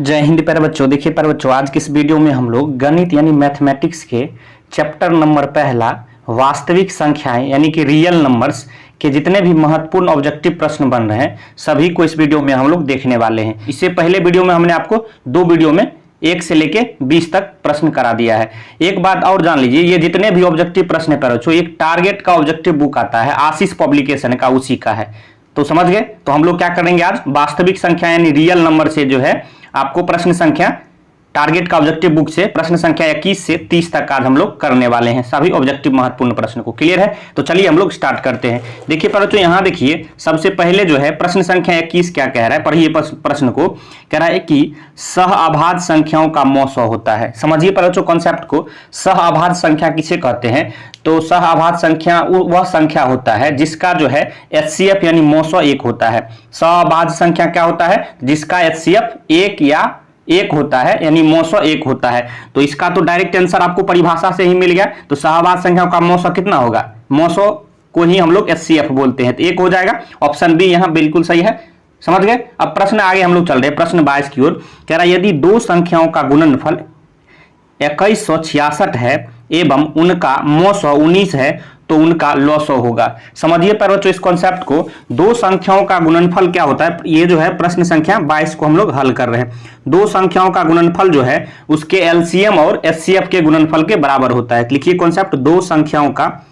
जय हिंद प्यारे बच्चों। देखिए प्यारे बच्चों, आज की इस वीडियो में हम लोग गणित यानी मैथमेटिक्स के चैप्टर नंबर पहला वास्तविक संख्याएं यानी कि रियल नंबर्स के जितने भी महत्वपूर्ण ऑब्जेक्टिव प्रश्न बन रहे हैं सभी को इस वीडियो में हम लोग देखने वाले हैं। इससे पहले वीडियो में हमने आपको दो वीडियो में 1 से लेके 20 तक प्रश्न करा दिया है। एक बात और जान लीजिए, ये जितने भी ऑब्जेक्टिव प्रश्न है बच्चों, एक टारगेट का ऑब्जेक्टिव बुक आता है आशीष पब्लिकेशन का, उसी का है। तो समझ गए। तो हम लोग क्या करेंगे, आज वास्तविक संख्या यानी रियल नंबर से जो है आपको प्रश्न संख्या टारगेट का ऑब्जेक्टिव बुक से प्रश्न संख्या 21 से 30 तक आज हम लोग करने वाले हैं, सभी ऑब्जेक्टिव महत्वपूर्ण प्रश्न को। क्लियर है? तो चलिए हम लोग स्टार्ट करते हैं। देखिए बच्चों, यहाँ देखिए सबसे पहले जो है प्रश्न संख्या 21 क्या कह रहा है, पढ़िए प्रश्न को। कह रहा है कि सहअभाज्य संख्याओं का मौसौ होता है। समझिए बच्चों कॉन्सेप्ट को। सहअभाज्य संख्या किसे कहते हैं? तो सहअभाज्य संख्या वह संख्या होता है जिसका जो है एचसीएफ यानी मौसौ 1 होता है। सहअभाज्य संख्या क्या होता है? जिसका एचसीएफ 1 या 1 होता है यानी मौसौ 1 होता है। तो इसका तो डायरेक्ट आंसर आपको परिभाषा से ही मिल गया। तो सहअभाज्य संख्याओं का मौसौ कितना होगा? मौसौ को ही हम लोग एचसीएफ बोलते हैं, तो 1 हो जाएगा। ऑप्शन बी यहाँ बिल्कुल सही है। समझ गए। अब प्रश्न आगे हम लोग चल रहे हैं, प्रश्न 22 की ओर। कह रहा है यदि दो संख्याओं का गुणनफल 2166 है एवं उनका मौसौ 19 है तो उनका लॉसौ होगा। समझिए पर बच्चों इस कॉन्सेप्ट को। दो संख्याओं का गुणनफल क्या होता है? ये जो है प्रश्न संख्या 22 को हम लोग हल कर रहे हैं। दो संख्याओं का गुणनफल जो है उसके एलसीएम और एचसीएफ के गुणनफल के बराबर होता है। लिखिए कॉन्सेप्ट, दो संख्याओं का,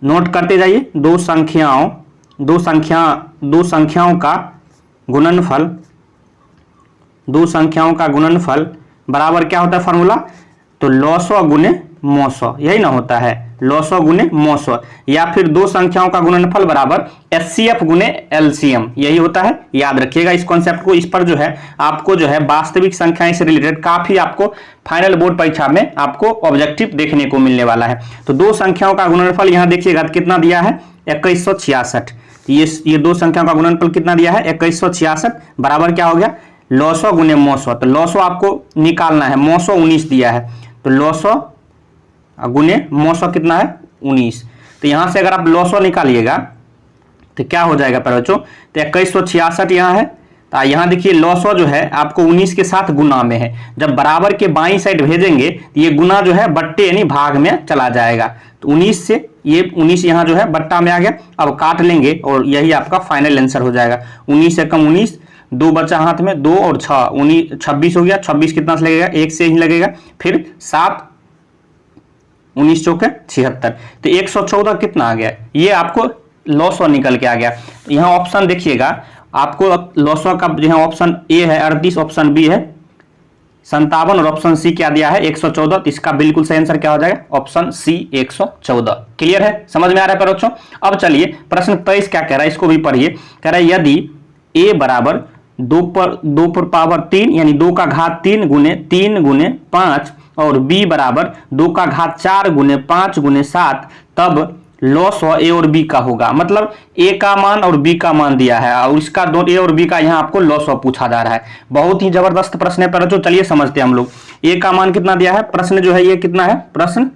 नोट करते जाइए। दो संख्याओं का गुणनफल बराबर क्या होता है फॉर्मूला? तो लॉसौ गुने मौसौ, यही ना होता है, लॉसौ गुने मौसौ। या फिर दो संख्याओं का गुणनफल बराबर एचसीएफ गुने एलसीएम, यही होता है। याद रखिएगा इस कॉन्सेप्ट को। इस पर जो है आपको जो है वास्तविक संख्याएं से रिलेटेड काफी आपको फाइनल बोर्ड परीक्षा में आपको ऑब्जेक्टिव देखने को मिलने वाला है। तो दो संख्याओं का गुणनफल यहाँ देखिएगा कितना दिया है? 2166। ये दो संख्याओं का गुणनफल कितना दिया है? 2166 बराबर क्या हो गया? लॉसौ गुने मौसौ। तो लॉसौ आपको निकालना है, मौसौ 19 दिया है, तो लॉसौ गुने मौसौ कितना है? 19। तो यहां से अगर आप लॉसौ निकालिएगा तो क्या हो जाएगा पर बच्चों? तो 2166 यहाँ है। तो यहाँ देखिए लॉसौ जो है आपको 19 के साथ गुना में है। जब बराबर के बाईं साइड भेजेंगे तो ये गुना जो है बट्टे यानी भाग में चला जाएगा। तो 19 से ये 19 यहाँ जो है बट्टा में आ गया। अब काट लेंगे और यही आपका फाइनल आंसर हो जाएगा। 19 से कम 19, 2 बचा हाथ में, 2 और 6 26 हो गया। 26 कितना से लगेगा? 1 से ही लगेगा। फिर 7 19 चौके 76, तो 114 कितना आ गया? ये आपको लॉसौ निकल के आ गया। यहाँ ऑप्शन देखिएगा आपको, लॉसौ का यहाँ ऑप्शन ए है 38, ऑप्शन बी है 57 और ऑप्शन सी क्या दिया है? 114। तो इसका बिल्कुल सही आंसर क्या हो जाएगा? Option C 114। क्लियर है? समझ में आ रहा है बच्चों? अब चलिए प्रश्न 23 क्या कह रहा है, इसको भी पढ़िए। कह रहा है यदि ए बराबर 2 पर पावर 3 यानी 2 का घात 3 गुने 3 गुने 5 और b बराबर 2 का घात 4 गुने 5 गुने 7, तब लॉसौ ए और बी का होगा। मतलब ए का मान और बी का मान दिया है और इसका ए और बी का यहाँ आपको लॉसौ पूछा जा रहा है। बहुत ही जबरदस्त प्रश्न है पर चलिए समझते हैं हम लोग। ए का मान कितना दिया है? प्रश्न जो है ये कितना है? प्रश्न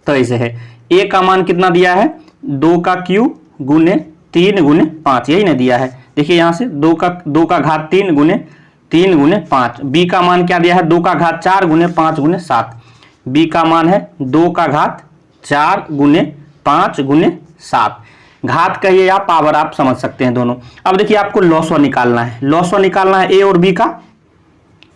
23 है। ए का मान कितना दिया है? 2 का क्यूब गुने 3 गुने 5, यही ना दिया है। देखिए यहाँ से 2 का घात 3 गुने 5। बी का मान क्या दिया है? 2 का घात 4 गुने 5 गुने 7। बी का मान है 2 का घात 4 गुने 5 गुने 7। घात कहिए या पावर, आप समझ सकते हैं दोनों। अब देखिए आपको लॉसौ निकालना है। लॉसौ निकालना है ए और बी का।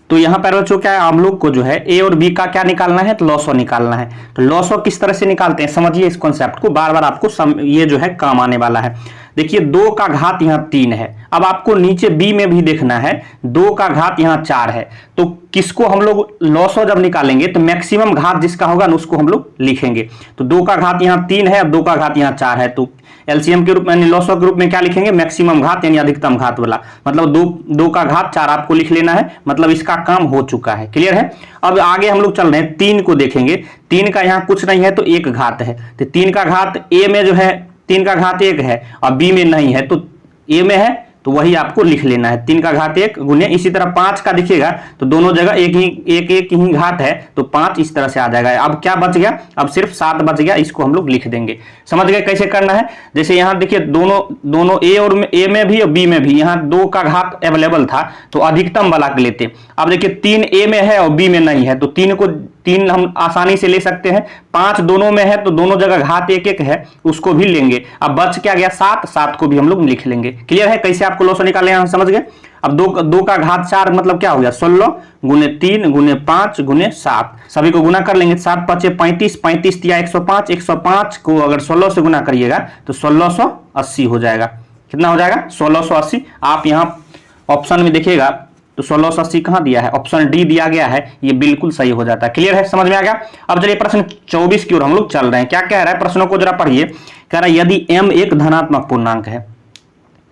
तो यहाँ पर बच्चों क्या है, हम लोग को जो है ए और बी का क्या निकालना है? तो लॉसौ निकालना है। तो लॉसौ किस तरह से निकालते हैं समझिए इस कॉन्सेप्ट को। बार बार आपको ये जो है काम आने वाला है। देखिए 2 का घात यहाँ 3 है। अब आपको नीचे बी में भी देखना है, 2 का घात यहाँ 4 है। तो किसको हम लोग लॉसौ जब निकालेंगे तो मैक्सिमम घात जिसका होगा ना उसको हम लोग लिखेंगे। तो 2 का घात यहाँ 3 है, अब 2 का घात यहाँ 4 है, तो एलसीएम के रूप में लॉसौ के रूप में क्या लिखेंगे? मैक्सिमम घात यानी अधिकतम घात वाला। मतलब 2 का घात 4 आपको लिख लेना है। मतलब इसका काम हो चुका है। क्लियर है? अब आगे हम लोग चल रहे हैं, 3 को देखेंगे। 3 का यहाँ कुछ नहीं है तो 1 घात है। तो 3 का घात ए में जो है 3 का घात 1 है और बी में नहीं है, तो ए में है तो वही आपको लिख लेना है, 3 का घात 1 गुने, इसी तरह 5 का दिखेगा तो दोनों जगह एक ही घात है तो 5 इस तरह से आ जाएगा। अब क्या बच गया, अब सिर्फ 7 बच गया, इसको हम लोग लिख देंगे। समझ गए कैसे करना है। जैसे यहाँ देखिए दोनों ए और ए में भी और बी में भी यहाँ 2 का घात अवेलेबल था तो अधिकतम वाला लेते। अब देखिए 3 ए में है और बी में नहीं है तो 3 हम आसानी से ले सकते हैं। 5 दोनों में है तो दोनों जगह घात 1 है, उसको भी लेंगे। अब बच क्या गया 7 को भी हम लोग लिख लेंगे। क्लियर है कैसे आपको लॉस निकाले, हम समझ गए। अब 2 का घात 4 मतलब क्या हो गया 16 गुने 3 गुने 5 गुने 7, सभी को गुना कर लेंगे। 7 5 35, 35 दिया 105, 105 को अगर 16 से गुना करिएगा तो 1680 हो जाएगा। कितना हो जाएगा 1680। आप यहाँ ऑप्शन में देखिएगा तो 1680 कहां दिया है, ऑप्शन डी दिया गया है, ये बिल्कुल सही हो जाता है। क्लियर है, समझ में आ गया। अब चलिए प्रश्न 24 की ओर हम लोग चल रहे हैं। क्या कह रहा है, प्रश्नों को जरा पढ़िए। कह रहा है यदि m एक धनात्मक पूर्णांक है,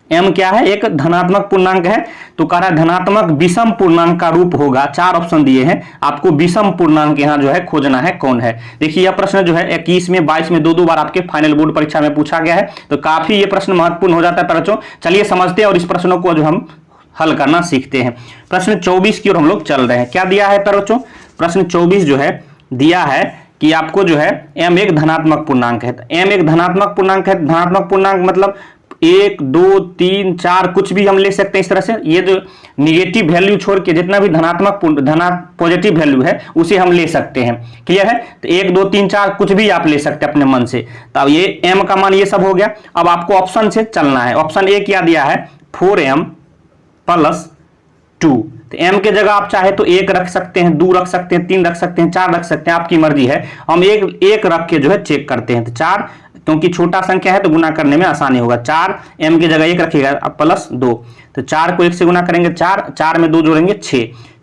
m क्या है, एक धनात्मक पूर्णांक है, तो कह रहा है धनात्मक विषम पूर्णांक का रूप होगा। 4 ऑप्शन दिए हैं, आपको विषम पूर्णांक यहाँ जो है खोजना है कौन है। देखिए यह प्रश्न जो है 21 में 22 में 2 बार आपके फाइनल बोर्ड परीक्षा में पूछा गया है, तो काफी ये प्रश्न महत्वपूर्ण हो जाता है बच्चों। चलिए समझते हैं और इस प्रश्नों को जो हम हल करना सीखते हैं। प्रश्न 24 की ओर हम लोग चल रहे हैं। क्या दिया है बच्चों, प्रश्न 24 जो है दिया है कि आपको जो है m एक धनात्मक पूर्णांक है। m एक धनात्मक पूर्णांक है, धनात्मक पूर्णांक मतलब 1 2 3 4 कुछ भी हम ले सकते हैं इस तरह से। ये जो निगेटिव वैल्यू छोड़ के जितना भी पॉजिटिव वैल्यू है उसे हम ले सकते हैं। क्लियर है, तो 1 2 3 4 कुछ भी आप ले सकते हैं अपने मन से। तो अब ये m का मान ये सब हो गया। अब आपको ऑप्शन से चलना है। ऑप्शन ए क्या दिया है 4m + 2, तो m के जगह आप चाहे तो 1 रख सकते हैं, 2 रख सकते हैं, 3 रख सकते हैं, 4 रख सकते हैं, आपकी मर्जी है। हम एक रख के जो है चेक करते हैं। तो 4 क्योंकि छोटा संख्या है तो गुना करने में आसानी होगा। 4 m की जगह 1 रखिएगा, अब +2, तो 4 को 1 से गुना करेंगे 4 में 2 जोड़ेंगे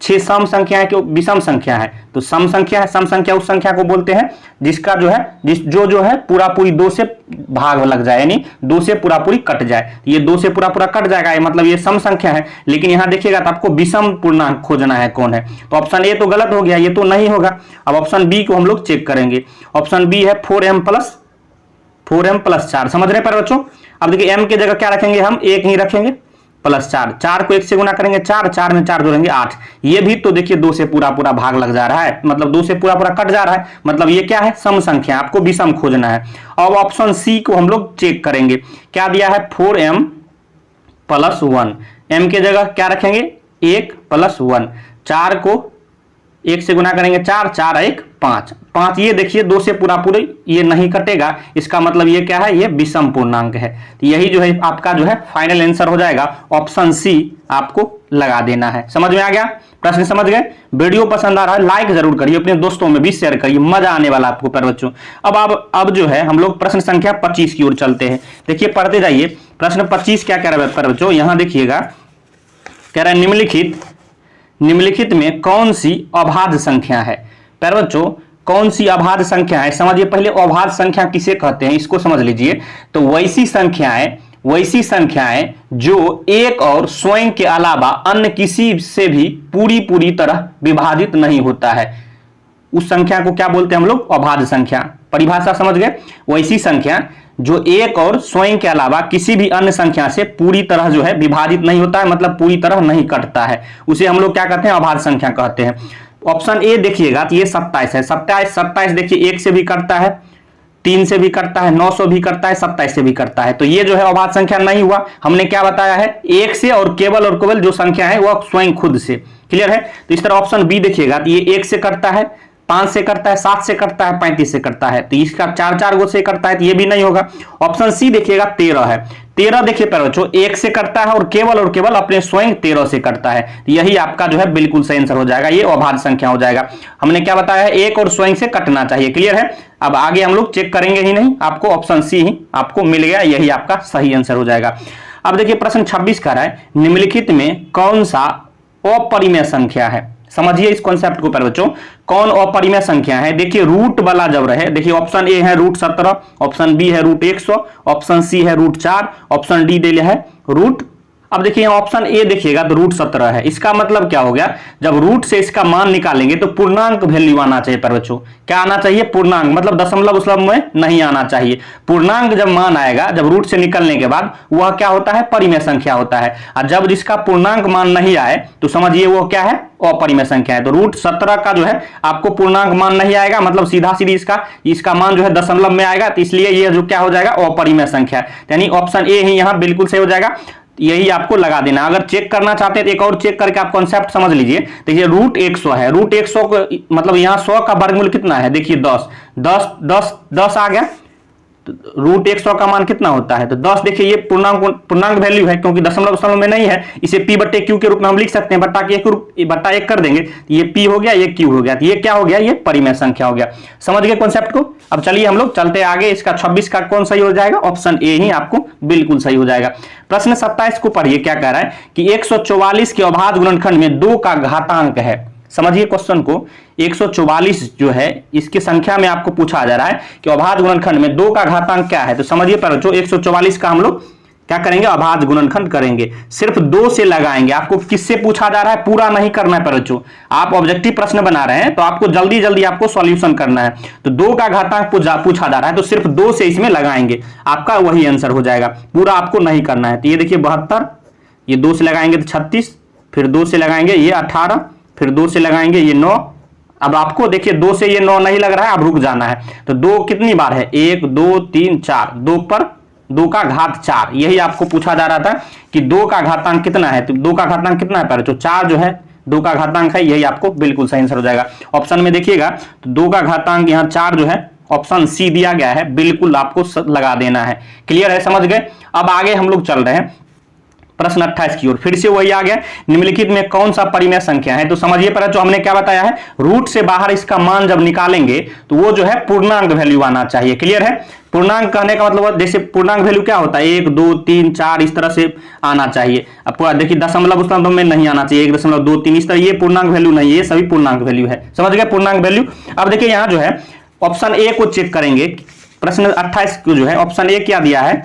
6 सम संख्या है कि विषम संख्या है, तो सम संख्या है। सम संख्या उस संख्या को बोलते हैं जिसका जो है जो है पूरा पूरी 2 से भाग लग जाए, यानी 2 से पूरा पूरी कट जाए। ये 2 से पूरा पूरा कट जाएगा, मतलब ये सम संख्या है। लेकिन यहाँ देखिएगा तो आपको विषम पूर्णांक खोजना है कौन है, तो ऑप्शन ए तो गलत हो गया, ये तो नहीं होगा। अब ऑप्शन बी को हम लोग चेक करेंगे। ऑप्शन बी है 4m + 4, समझ रहे हैं बच्चों। अब देखिए m की जगह क्या रखेंगे, हम 1 ही रखेंगे, +4, 4 को 1 से गुना करेंगे 4 में 4 जोड़ेंगे 8। ये भी तो देखिए 2 से पूरा पूरा भाग लग जा रहा है, मतलब 2 से पूरा पूरा कट जा रहा है, मतलब ये क्या है सम संख्या, आपको विषम खोजना है। अब ऑप्शन सी को हम लोग चेक करेंगे। क्या दिया है 4m + 1, m के जगह क्या रखेंगे 1 + 1, 4 को 1 से गुना करेंगे 4 1 5, ये देखिए 2 से पूरा पूरी ये नहीं कटेगा, इसका मतलब ये क्या है, ये विषम पूर्णांक है। तो यही जो है आपका जो है फाइनल आंसर हो जाएगा, ऑप्शन सी आपको लगा देना है। समझ में आ गया, प्रश्न समझ गए। वीडियो पसंद आ रहा है लाइक जरूर करिए, अपने दोस्तों में भी शेयर करिए, मजा आने वाला आपको पर बच्चों। अब जो है हम लोग प्रश्न संख्या 25 की ओर चलते हैं। देखिए पढ़ते जाइए, प्रश्न 25 क्या कह रहा है पर बच्चों, यहां देखिएगा। कह रहा है निम्नलिखित में कौन सी अभाज्य संख्या है। पर बच्चों कौन सी अभाज्य संख्या है, समझिए पहले अभाज्य संख्या किसे कहते हैं इसको समझ लीजिए। तो वैसी संख्याएं जो एक और स्वयं के अलावा अन्य किसी से भी पूरी तरह विभाजित नहीं होता है, उस संख्या को क्या बोलते हैं हम लोग, अभाज्य संख्या। परिभाषा समझ गए, वैसी संख्या जो एक और स्वयं के अलावा किसी भी अन्य संख्या से पूरी तरह जो है विभाजित नहीं होता है, मतलब पूरी तरह नहीं कटता है, उसे हम लोग क्या कहते हैं, अभाज्य संख्या कहते हैं। ऑप्शन ए देखिएगा तो ये 27 है। 27 देखिए 1 से भी कटता है, 3 से भी कटता है, 9 से भी कटता है, 27 से भी कटता है, तो ये जो है अभाज्य संख्या नहीं हुआ। हमने क्या बताया है, 1 से और केवल जो संख्या है वह स्वयं खुद से। क्लियर है, तो इस तरह ऑप्शन बी देखिएगा तो ये 1 से कटता है, 5 से कटता है, 7 से कटता है, 35 से कटता है, तो इसका 4 गो से कटता है, तो ये भी नहीं होगा। ऑप्शन सी देखिएगा 13 है। 13 देखिए पर बच्चों 1 से कटता है और केवल अपने स्वयं 13 से कटता है, तो यही आपका जो है बिल्कुल सही आंसर हो जाएगा, ये अभाज्य संख्या हो जाएगा। हमने क्या बताया है, 1 और स्वयं से कटना चाहिए। क्लियर है, अब आगे हम लोग चेक करेंगे ही नहीं, आपको ऑप्शन सी ही आपको मिल गया, यही आपका सही आंसर हो जाएगा। अब देखिए प्रश्न 26 कह रहा है निम्नलिखित में कौन सा अपरिमेय संख्या है। समझिए इस कॉन्सेप्ट को पर बच्चों, कौन अपरिमेय संख्या है। देखिए रूट वाला जब रहे, देखिए ऑप्शन ए है √17, ऑप्शन बी है √100, ऑप्शन सी है √4, ऑप्शन डी दे है √8। अब देखिए यहाँ ऑप्शन ए देखिएगा तो √17 है। इसका मतलब क्या हो गया, जब रूट से इसका मान निकालेंगे तो पूर्णांक वैल्यू आना चाहिए पर बच्चों। क्या आना चाहिए, पूर्णांक, मतलब दशमलव उसलव में नहीं आना चाहिए। पूर्णांक जब मान आएगा, जब रूट से निकलने के बाद, वह क्या होता है, परिमेय संख्या होता है। और जब जिसका पूर्णांक मान नहीं आए तो समझिए वो क्या है, अपरिमेय संख्या है। तो √17 का जो है आपको पूर्णांक मान नहीं आएगा, मतलब सीधा सीधी इसका मान जो है दशमलव में आएगा, तो इसलिए ये जो क्या हो जाएगा, अपरिमेय संख्या, यानी ऑप्शन ए ही यहाँ बिल्कुल सही हो जाएगा। यही आपको लगा देना। अगर चेक करना चाहते हैं तो एक और चेक करके आप कॉन्सेप्ट समझ लीजिए। देखिए √100 है, √100 को मतलब यहाँ 100 का वर्गमूल कितना है, देखिए 10 आ गया। तो √100 का मान कितना होता है, तो 10। देखिए ये पूर्णांक वैल्यू है, क्योंकि दशमलव में नहीं है, इसे p/q के रूप में हम लिख सकते हैं, बट्टा एक कर देंगे, ये p हो गया, ये q हो गया, तो ये क्या हो गया, ये परिमेय संख्या हो गया। समझ गए कॉन्सेप्ट को। अब चलिए हम लोग चलते आगे। इसका 26 का कौन सही हो जाएगा, ऑप्शन ए ही आपको बिल्कुल सही हो जाएगा। प्रश्न 27 को पढ़िए, क्या कह रहा है कि 144 के अभाज्य गुणनखंड में 2 का घातांक है। समझिए क्वेश्चन को, 144 जो है इसकी संख्या में आपको पूछा जा रहा है कि अभाज्य गुणनखंड में 2 का घातांक क्या है। तो समझिए पर बच्चों 144 का हम लोग क्या करेंगे, अभाज्य गुणनखंड करेंगे, सिर्फ 2 से लगाएंगे। आपको किससे पूछा जा रहा है, पूरा नहीं करना है पर बच्चों। आप ऑब्जेक्टिव प्रश्न बना रहे हैं तो आपको जल्दी जल्दी आपको सॉल्यूशन करना है। तो 2 का घातांक पूछा जा रहा है तो सिर्फ 2 से इसमें लगाएंगे, आपका वही आंसर हो जाएगा, पूरा आपको नहीं करना है। तो ये देखिए 72, ये 2 से लगाएंगे तो 36, फिर 2 से लगाएंगे ये 18, फिर 2 से लगाएंगे ये 9। अब आपको देखिए 2 से ये 9 नहीं लग रहा है, अब रुक जाना है। तो 2 कितनी बार है, 1 2 3 4, 2 पर 2 का घात 4, यही आपको पूछा जा रहा था कि 2 का घातांक कितना है। तो 2 का घातांक कितना है पर जो 4 जो है 2 का घातांक है, यही आपको बिल्कुल सही आंसर हो जाएगा। ऑप्शन में देखिएगा तो 2 का घातांक यहाँ 4 जो है ऑप्शन सी दिया गया है, बिल्कुल आपको लगा देना है। क्लियर है, समझ गए। अब आगे हम लोग चल रहे हैं प्रश्न 28 की ओर। फिर से वही आ गया, निम्नलिखित में कौन सा परिमेय संख्या है। तो समझिए पर जो हमने क्या बताया है, रूट से बाहर इसका मान जब निकालेंगे तो वो जो है पूर्णांक वैल्यू आना चाहिए। क्लियर है, पूर्णांक कहने का मतलब जैसे पूर्णांक वैल्यू क्या होता है, 1 2 3 4 इस तरह से आना चाहिए। अब पूरा देखिए दशमलव उसमें में नहीं आना चाहिए, 1.23 इस तरह, ये पूर्णांक वैल्यू नहीं है, ये सभी पूर्णांक वैल्यू है। समझ गए पूर्णांक वैल्यू। अब देखिए यहाँ जो है ऑप्शन ए को चेक करेंगे, प्रश्न 28 को जो है ऑप्शन ए क्या दिया है,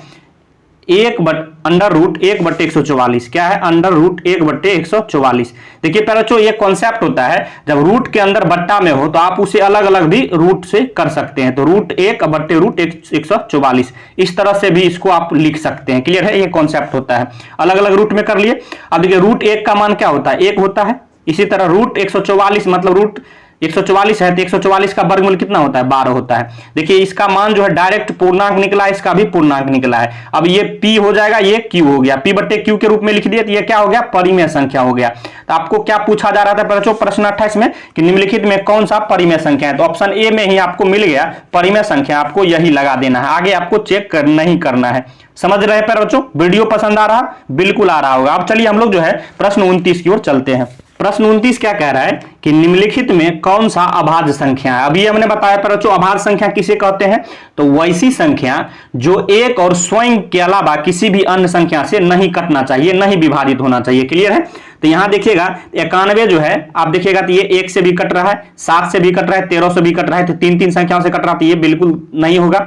√1/144। क्या है, √1/144। देखिए बच्चों ये कॉन्सेप्ट होता है, जब रूट के अंदर बट्टा में हो तो आप उसे अलग अलग भी रूट से कर सकते हैं। तो √1/144 इस तरह से भी इसको आप लिख सकते हैं। क्लियर है, ये कॉन्सेप्ट होता है, अलग अलग रूट में कर लिए। अब देखिए √1 का मान क्या होता है, 1 होता है। इसी तरह √144 मतलब √144 है तो 144 का वर्गमूल कितना होता है, 12 होता है। देखिए इसका मान जो है डायरेक्ट पूर्णांक निकला है, इसका भी पूर्णांक निकला है। अब ये p हो जाएगा, ये q हो गया, p/q के रूप में लिख दिया तो ये क्या हो गया, परिमेय संख्या हो गया। तो आपको क्या पूछा जा रहा था बच्चों प्रश्न 28 में कि निम्नलिखित में कौन सा परिमेय संख्या है। तो ऑप्शन ए में ही आपको मिल गया परिमेय संख्या, आपको यही लगा देना है, आगे आपको चेक नहीं करना है। समझ रहे हैं बच्चों, वीडियो पसंद आ रहा, बिल्कुल आ रहा होगा। अब चलिए हम लोग जो है प्रश्न 29 की ओर चलते हैं। प्रश्न 29 क्या कह रहा है कि निम्नलिखित में कौन सा अभाज्य संख्या है। अभी हमने बताया पर बच्चों अभाज्य संख्या किसे कहते हैं, तो वैसी संख्या जो एक और स्वयं के अलावा किसी भी अन्य संख्या से नहीं कटना चाहिए, नहीं विभाजित होना चाहिए। क्लियर है। तो यहां देखिएगा 91 जो है आप देखिएगा तो ये 1 से भी कट रहा है, 7 से भी कट रहा है, 13 से भी कट रहा है, तो 3 संख्याओं से कट रहा है, तो ये बिल्कुल नहीं होगा।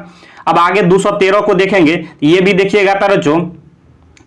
अब आगे 213 को देखेंगे, ये भी देखिएगा पर बच्चों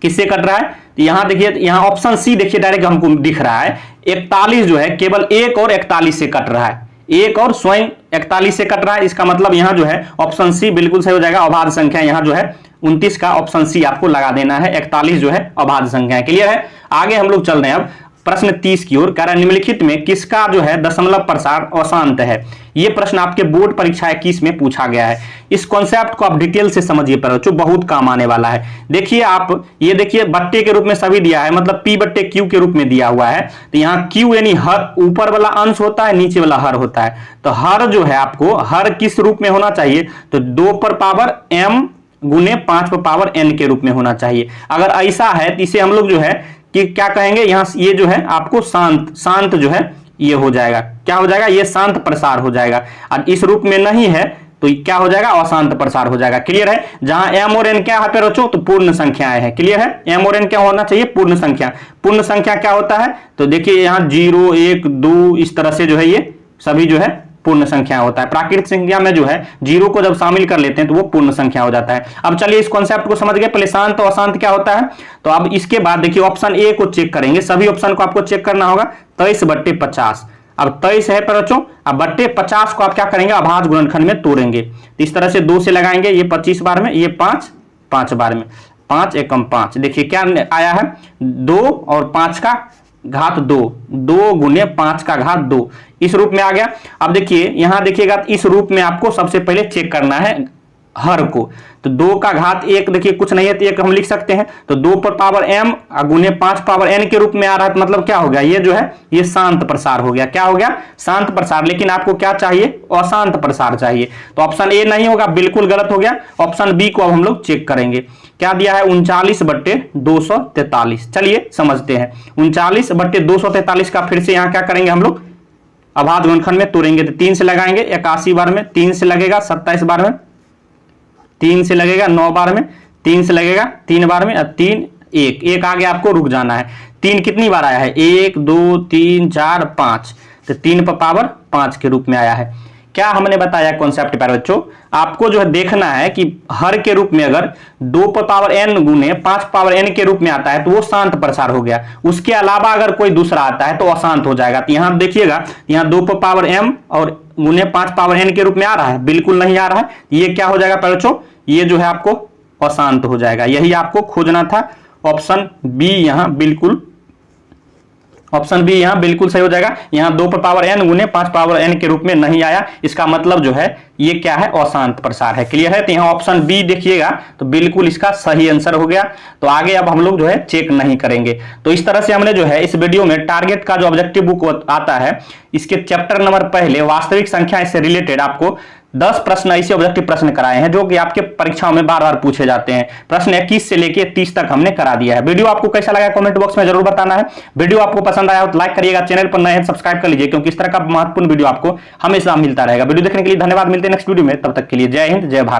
किससे कट रहा है, यहां देखिए, यहां ऑप्शन सी देखिए डायरेक्ट हमको दिख रहा है, 41 जो है केवल 1 और 41 से कट रहा है, 1 और स्वयं 41 से कट रहा है। इसका मतलब यहां जो है ऑप्शन सी बिल्कुल सही हो जाएगा। अभाज्य संख्या यहां जो है 29 का ऑप्शन सी आपको लगा देना है, 41 जो है अभाज्य संख्या है। क्लियर है। आगे हम लोग चल रहे हैं अब प्रश्न 30 की ओर। कह रहा है निम्नलिखित में किसका जो है दशमलव प्रसार अशांत है। यह प्रश्न आपके बोर्ड परीक्षा 21 में पूछा गया है। इस कॉन्सेप्ट को आप डिटेल से समझिए पर जो बहुत काम आने वाला है। देखिए आप ये देखिए बट्टे के रूप में सभी दिया है, मतलब p/q के रूप में दिया हुआ है। तो यहाँ q यानी हर ऊपर वाला अंश होता है, नीचे वाला हर होता है। तो हर जो है आपको हर किस रूप में होना चाहिए, तो 2 पर पावर m गुने 5 पर पावर n के रूप में होना चाहिए। अगर ऐसा है तो इसे हम लोग जो है कि क्या कहेंगे, यहाँ ये जो है आपको शांत जो है ये हो जाएगा, क्या हो जाएगा, ये शांत प्रसार हो जाएगा। और इस रूप में नहीं है तो क्या हो जाएगा, अशांत प्रसार हो जाएगा। क्लियर है। जहां m और n क्या है पे बच्चों, तो पूर्ण संख्याएं है। क्लियर है। m और n क्या होना चाहिए, पूर्ण संख्या। पूर्ण संख्या क्या होता है, तो देखिए यहाँ 0 1 2 इस तरह से जो है ये सभी जो है पूर्ण संख्या होता है। प्राकृतिक संख्या में जो है जीरो को जब शामिल कर लेते हैं तो वो पूर्ण संख्या हो जाता है। अब चलिए इस कॉन्सेप्ट को समझ गए। पहले शांत और अशांत क्या होता है, तो अब इसके बाद देखिए ऑप्शन ए को चेक करेंगे। सभी ऑप्शन को आपको चेक करना होगा। 23/50, अब 23 है बच्चों, अब बट्टे 50 को आप क्या करेंगे, अभाज्य गुणनखंड में तोड़ेंगे। तो इस तरह से 2 से लगाएंगे, ये 25 बार में, ये 5 बार में, 5 एकम 5। देखिए क्या आया है, 2 और 5 का घात 2, 2 गुने 5 का घात 2, इस रूप में आ गया। अब देखिए यहां देखिएगा, इस रूप में आपको सबसे पहले चेक करना है हर को। तो 2 का घात 1 देखिए कुछ नहीं है तो 1 हम लिख सकते हैं। तो 2 पर पावर m गुने 5 पावर n के रूप में आ रहा है। तो मतलब क्या हो गया, ये जो है ये शांत प्रसार हो गया। क्या हो गया, शांत प्रसार। लेकिन आपको क्या चाहिए, अशांत प्रसार चाहिए। तो ऑप्शन ए नहीं होगा, बिल्कुल गलत हो गया। ऑप्शन बी को अब हम लोग चेक करेंगे। क्या दिया है, 39/243। चलिए समझते हैं। 39/243 का फिर से यहां क्या करेंगे हम लोग, अभाज्य गुणनखंड में तोड़ेंगे। तो 3 से लगाएंगे 81 बार में, 3 से लगेगा 27 बार में, 3 से लगेगा 9 बार में, 3 से लगेगा 3 बार में, 3 1 आगे आपको रुक जाना है। 3 कितनी बार आया है, 1 2 3 4 5, तो 3 पर पावर 5 के रूप में आया है। क्या हमने बताया कॉन्सेप्ट प्यारे बच्चों, आपको जो है देखना है कि हर के रूप में अगर 2 पर पावर n गुने 5 पावर n के रूप में आता है तो वो शांत प्रसार हो गया। उसके अलावा अगर कोई दूसरा आता है तो अशांत हो जाएगा। तो यहां देखिएगा, यहां 2 पर पावर m और गुने 5 पावर n के रूप में आ रहा है, बिल्कुल नहीं आ रहा है। ये क्या हो जाएगा प्यारे बच्चों, ये जो है आपको अशांत हो जाएगा। यही आपको खोजना था। ऑप्शन बी यहां बिल्कुल, ऑप्शन बी यहां बिल्कुल सही हो जाएगा। यहां 2 पर पावर n गुने 5 पावर n के रूप में नहीं आया, इसका मतलब जो है ये क्या है, अशांत प्रसार है। क्लियर है। तो यहां ऑप्शन बी देखिएगा तो बिल्कुल इसका सही आंसर हो गया। तो आगे अब हम लोग जो है चेक नहीं करेंगे। तो इस तरह से हमने जो है इस वीडियो में टारगेट का जो ऑब्जेक्टिव बुक आता है, इसके चैप्टर नंबर पहले वास्तविक संख्या से रिलेटेड आपको 10 प्रश्न ऐसे ऑब्जेक्टिव प्रश्न कराए हैं जो कि आपके परीक्षाओं में बार बार पूछे जाते हैं। प्रश्न 21 से लेके 30 तक हमने करा दिया है। वीडियो आपको कैसा लगा कमेंट बॉक्स में जरूर बताना है। वीडियो आपको पसंद आया हो तो लाइक करिएगा, चैनल पर नए हैं सब्सक्राइब कर लीजिए, क्योंकि इस तरह का महत्वपूर्ण वीडियो आपको हमेशा मिलता रहेगा। वीडियो देखने के लिए धन्यवाद। मिलते हैं नेक्स्ट वीडियो में, तब तक के लिए जय हिंद, जय भारत।